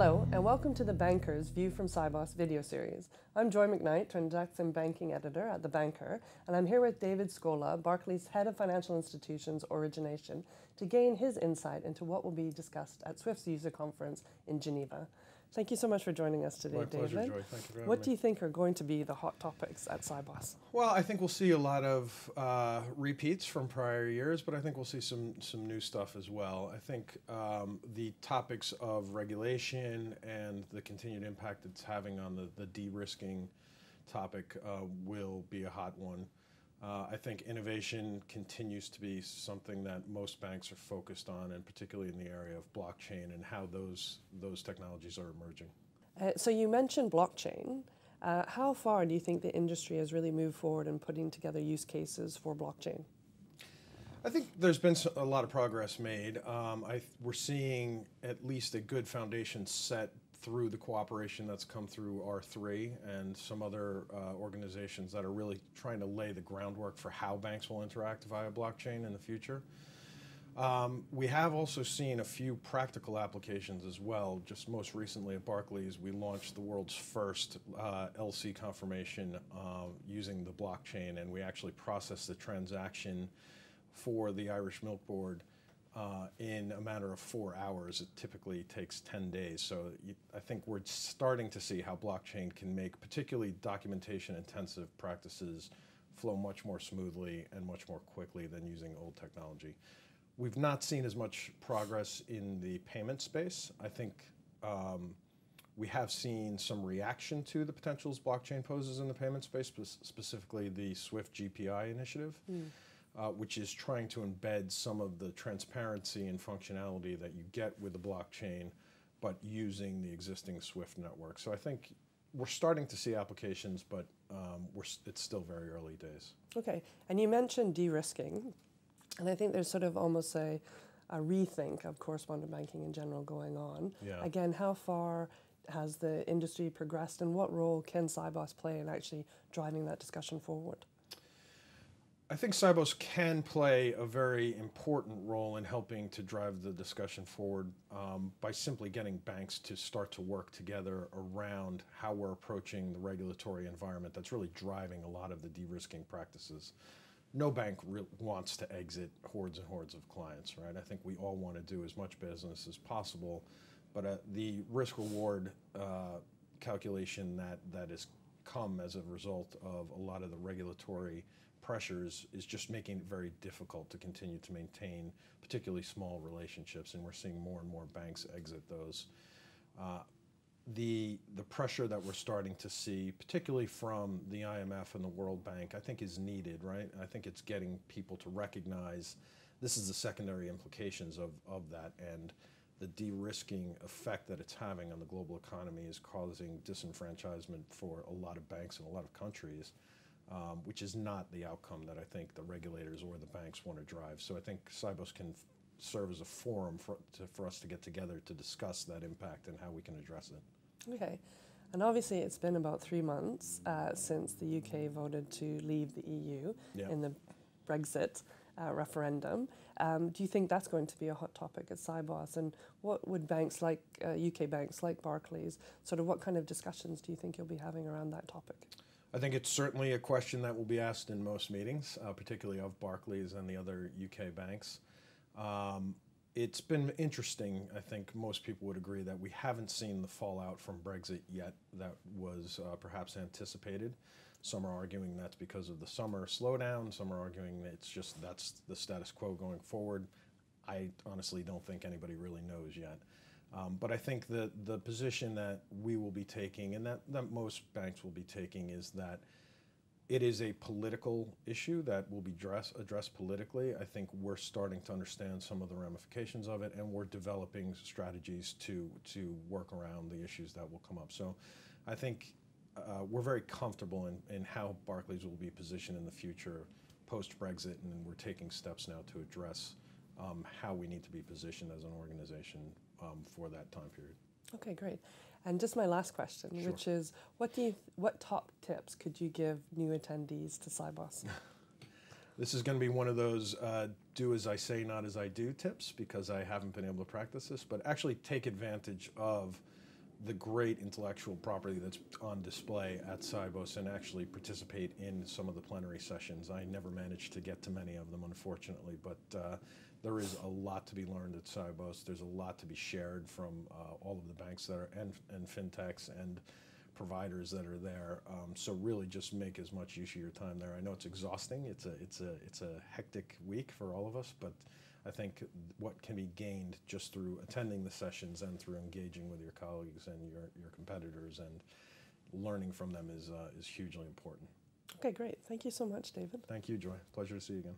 Hello, and welcome to the Banker's View from Sibos video series. I'm Joy Macknight, Transaction Banking Editor at The Banker, and I'm here with David Scola, Barclays Head of Financial Institutions Origination, to gain his insight into what will be discussed at SWIFT's user conference in Geneva. Thank you so much for joining us today, David. My pleasure, Joy. Thank you for having me. What do you think are going to be the hot topics at Sibos? Well, I think we'll see a lot of repeats from prior years, but I think we'll see some new stuff as well. I think the topics of regulation and the continued impact it's having on the de-risking topic will be a hot one. I think innovation continues to be something that most banks are focused on, and particularly in the area of blockchain and how those technologies are emerging. So you mentioned blockchain. How far do you think the industry has really moved forward in putting together use cases for blockchain? I think there's been a lot of progress made. We're seeing at least a good foundation set through the cooperation that's come through R3 and some other organizations that are really trying to lay the groundwork for how banks will interact via blockchain in the future. We have also seen a few practical applications as well. Just most recently at Barclays, we launched the world's first LC confirmation using the blockchain, and we actually processed the transaction for the Irish Milk Board in a matter of 4 hours. It typically takes 10 days. So I think we're starting to see how blockchain can make particularly documentation intensive practices flow much more smoothly and much more quickly than using old technology. We've not seen as much progress in the payment space. I think we have seen some reaction to the potentials blockchain poses in the payment space, specifically the SWIFT GPI initiative. Which is trying to embed some of the transparency and functionality that you get with the blockchain, but using the existing SWIFT network. So I think we're starting to see applications, but it's still very early days. Okay, and you mentioned de-risking, and I think there's sort of almost a rethink of correspondent banking in general going on. Yeah. Again, how far has the industry progressed, and what role can Sibos play in actually driving that discussion forward? I think Sibos can play a very important role in helping to drive the discussion forward by simply getting banks to start to work together around how we're approaching the regulatory environment that's really driving a lot of the de-risking practices. No bank wants to exit hordes and hordes of clients, right? I think we all want to do as much business as possible, but the risk-reward calculation that has come as a result of a lot of the regulatory pressures is just making it very difficult to continue to maintain particularly small relationships, and we're seeing more and more banks exit those. The pressure that we're starting to see, particularly from the IMF and the World Bank, I think is needed, right? I think it's getting people to recognize this is the secondary implications of that, and the de-risking effect that it's having on the global economy is causing disenfranchisement for a lot of banks in a lot of countries. Which is not the outcome that I think the regulators or the banks want to drive. So I think Sibos can serve as a forum for us to get together to discuss that impact and how we can address it. Okay, and obviously it's been about 3 months since the UK voted to leave the EU in the Brexit referendum. Do you think that's going to be a hot topic at Sibos? And what would banks like, UK banks like Barclays, sort of what kind of discussions do you think you'll be having around that topic? I think it's certainly a question that will be asked in most meetings, particularly of Barclays and the other UK banks. It's been interesting. I think most people would agree that we haven't seen the fallout from Brexit yet that was perhaps anticipated. Some are arguing that's because of the summer slowdown. Some are arguing it's just that's the status quo going forward. I honestly don't think anybody really knows yet. But I think the position that we will be taking, and that most banks will be taking, is that it is a political issue that will be addressed politically. I think we're starting to understand some of the ramifications of it, and we're developing strategies to work around the issues that will come up. So I think we're very comfortable in how Barclays will be positioned in the future post-Brexit, and we're taking steps now to address how we need to be positioned as an organization for that time period. Okay, great. And just my last question, which is, what top tips could you give new attendees to Sibos? This is going to be one of those do as I say, not as I do tips, because I haven't been able to practice this, but actually take advantage of the great intellectual property that's on display at Sibos and actually participate in some of the plenary sessions. I never managed to get to many of them, unfortunately, but there is a lot to be learned at Sibos. There's a lot to be shared from all of the banks that are, and fintechs and providers that are there. So really just make as much use of your time there. I know it's exhausting. It's a hectic week for all of us, but I think what can be gained just through attending the sessions and through engaging with your colleagues and your competitors and learning from them is hugely important. Okay, great. Thank you so much, David. Thank you, Joy. Pleasure to see you again.